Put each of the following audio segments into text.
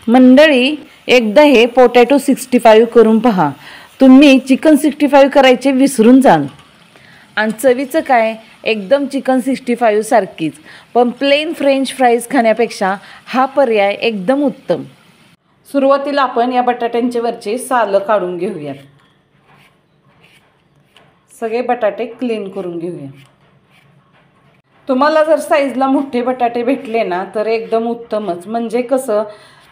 मंडळी, एकदा हे पोटॅटो 65 करून पहा. तुम्ही चिकन 65 करायचे विसरून जाल. आणि चवीचं काय, एकदम चिकन 65 सारखीच. पण प्लेन फ्रेंच फ्राईज खाण्यापेक्षा हा पर्याय एकदम उत्तम. सुरुवातीला आपण या बटाट्यांचे वरचे सालं काढून घेऊया. सगळे बटाटे क्लीन करून घेऊया. तुम्हाला जर साईजला मोठे बटाटे भेटले ना तर एकदम उत्तमच. म्हणजे कसं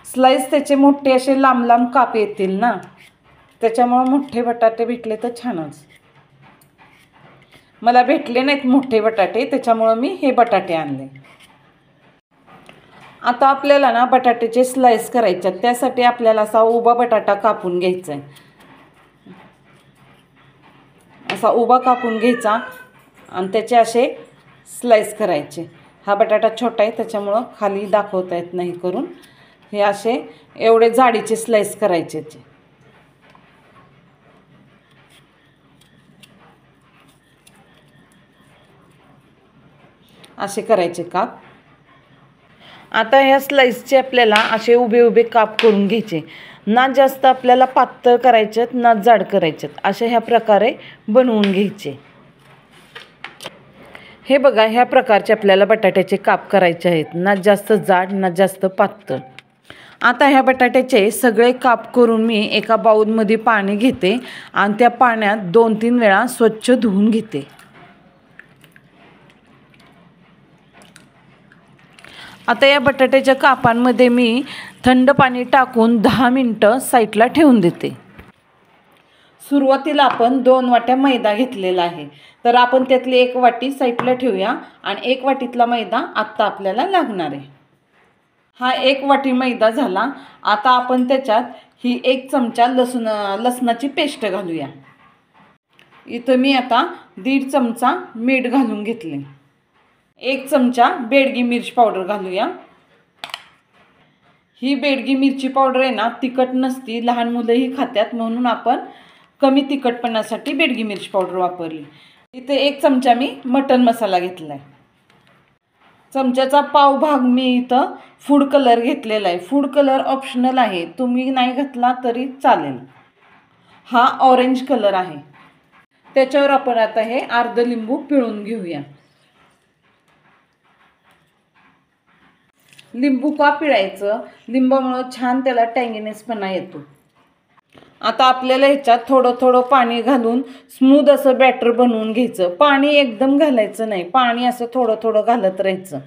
स्लाइस त्याचे मोठे असे लांब लांब काप येतील ना, त्याच्यामुळे मोठे बटाटे भेटले तर छानच. मला भेटले नाहीत मोठे बटाटे, त्याच्यामुळे मी हे बटाटे आणले. आता आपल्याला ना बटाट्याचे स्लाइस करायचे. त्यासाठी आपल्याला असा उभा बटाटा कापून घ्यायचा आहे. असा उभा कापून घ्यायचा आणि त्याचे असे स्लाइस करायचे. हा बटाटा छोटा आहे त्याच्यामुळं खाली दाखवता येत नाही करून. हे असे एवढे जाडीचे स्लाइस करायचे. असे करायचे काप. आता ह्या स्लाइसचे आपल्याला असे उभे उभे काप करून घ्यायचे. ना जास्त आपल्याला पातळ करायचे ना जाड करायचे, अशा ह्या प्रकारे बनवून घ्यायचे. हे बघा, ह्या प्रकारचे आपल्याला बटाट्याचे काप करायचे आहेत. ना जास्त जाड ना जास्त पातळ. आता ह्या बटाट्याचे सगळे काप करून मी एका बाउलमध्ये पाणी घेते आणि त्या पाण्यात 2-3 वेळा स्वच्छ धुवून घेते. आता या बटाट्याच्या कापांमध्ये मी थंड पाणी टाकून 10 मिनिटं साईडला ठेवून देते. सुरुवातीला आपण 2 वाट्या मैदा घेतलेला आहे, तर आपण त्यातली 1 वाटी साईडला ठेवूया आणि 1 वाटीतला मैदा आत्ता आपल्याला लागणार आहे. हा 1 वाटी मैदा झाला. आता आपण त्याच्यात ही 1 चमचा लसणाची पेस्ट घालूया. इथं मी आता 1.5 चमचा मीठ घालून घेतले. 1 चमचा बेडगी मिरची पावडर घालूया. ही बेडगी मिरची पावडर आहे ना तिखट नसती, लहान मुलंही खातात, म्हणून आपण कमी तिखटपणासाठी बेडगी मिरची पावडर वापरली. इथे 1 चमचा मी मटन मसाला घेतला आहे. चमच्याचा पाव भाग मी इथं फूड कलर घेतलेला आहे. फूड कलर ऑप्शनल आहे, तुम्ही नाही घातला तरी चालेल. हा ऑरेंज कलर आहे. त्याच्यावर आपण आता हे अर्ध लिंबू पिळून घेऊया. लिंबू का पिळायचं, लिंबामुळे छान त्याला टँगीनेसपणा येतो. आता आपल्याला ह्याच्यात थोडं थोडं पाणी घालून स्मूथ असं बॅटर बनवून घ्यायचं. पाणी एकदम घालायचं नाही, पाणी असं थोडं थोडं घालत राहायचं.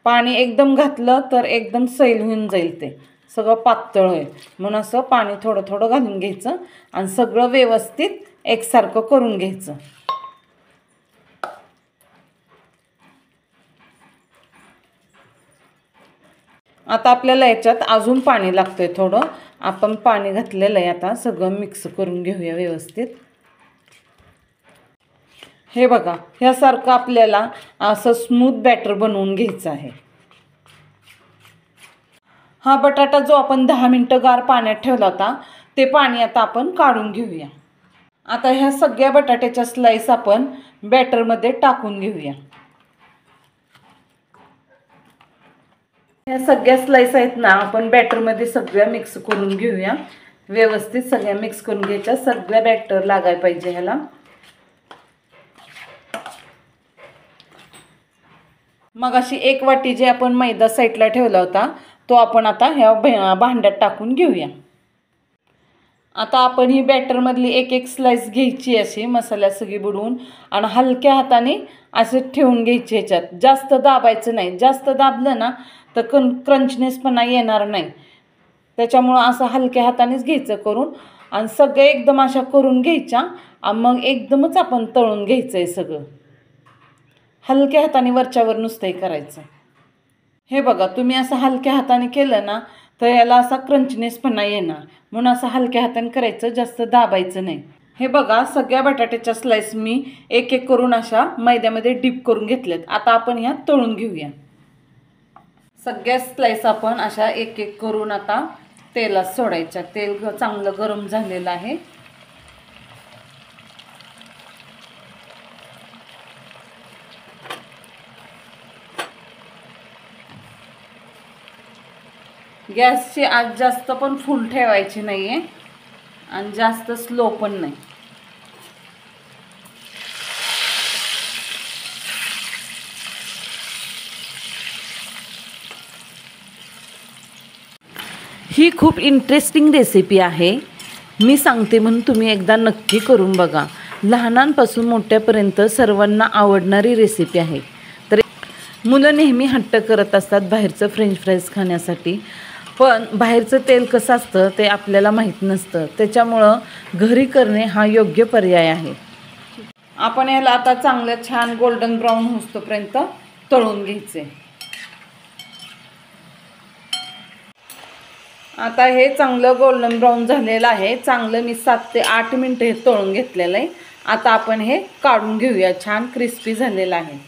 पाणी एकदम घातलं तर एकदम सैल होऊन जाईल, ते सगळं पातळ होईल. म्हणून असं पाणी थोडं थोडं घालून घ्यायचं आणि सगळं व्यवस्थित एकसारखं करून घ्यायचं. आता आपल्याला याच्यात अजून पाणी लागतंय थोडं. आपण पाणी घातलेलं आहे. आता सगळं मिक्स करून घेऊया व्यवस्थित. हे बघा, ह्यासारखं आपल्याला असं स्मूथ बॅटर बनवून घ्यायचं आहे. हा बटाटा जो आपण 10 मिनिटं गार पाण्यात ठेवला होता ते पाणी आता आपण काढून घेऊया. आता ह्या सगळ्या बटाट्याच्या स्लाइस आपण बॅटरमध्ये टाकून घेऊया. ह्या सगळ्या स्लाइस आहेत ना आपण बॅटरमध्ये सगळ्या मिक्स करून घेऊया. व्यवस्थित सगळ्या मिक्स करून घ्यायच्या. सगळ्या बॅटर लागायला पाहिजे ह्याला. मग अशी 1 वाटी जे आपण मैदा साईडला ठेवला होता तो आपण आता ह्या भांड्यात टाकून घेऊया. आता आपण ही बॅटरमधली एक स्लाइस घ्यायची अशी मसाल्यात सगळी बुडवून आणि हलक्या हाताने असे ठेवून घ्यायचे. ह्याच्यात जास्त दाबायचं नाही. जास्त दाबलं ना तर क्रंचनेसपणा येणार नाही. त्याच्यामुळं असं हलक्या हातानेच घ्यायचं करून आणि सगळे एकदम अशा करून घ्यायच्या आणि मग एकदमच आपण तळून घ्यायचं आहे सगळं. हलक्या हाताने वरच्यावर नुसतंही करायचं. हे बघा, तुम्ही असं हलक्या हाताने केलं ना तर याला असा क्रंचनेसपणा येणार, म्हणून असं हलक्या हाताने करायचं, जास्त दाबायचं नाही. हे बघा, सगळ्या बटाट्याच्या स्लाइस मी एक करून अशा मैद्यामध्ये डीप करून घेतल्यात. आता आपण ह्या तळून घेऊया. सगळ्या स्लाइस आपण अशा एक करून आता तेलात सोडायच्या. तेल चांगलं गरम झालेलं आहे. गॅसची आज जास्त पण फुल ठेवायची नाही आहे आणि जास्त स्लो पण नाही. ही खूप इंटरेस्टिंग रेसिपी आहे. मी सांगते म्हणून तुम्ही एकदा नक्की करून बघा. लहानांपासून मोठ्यापर्यंत सर्वांना आवडणारी रेसिपी आहे. तर मुलं नेहमी हट्ट करत असतात बाहेरचं फ्रेंच फ्राईज खाण्यासाठी, पण बाहेरचं तेल कसं असतं ते आपल्याला माहीत नसतं. त्याच्यामुळं घरी करणे हा योग्य पर्याय आहे. आपण याला आता चांगलं छान गोल्डन ब्राऊन होईपर्यंत तळून घ्यायचे. आता हे चांगलं गोल्डन ब्राऊन झालेलं आहे. चांगलं मी 7 ते 8 मिनटं हे तळून घेतलेलं आहे. आता आपण हे काढून घेऊया. छान क्रिस्पी झालेलं आहे.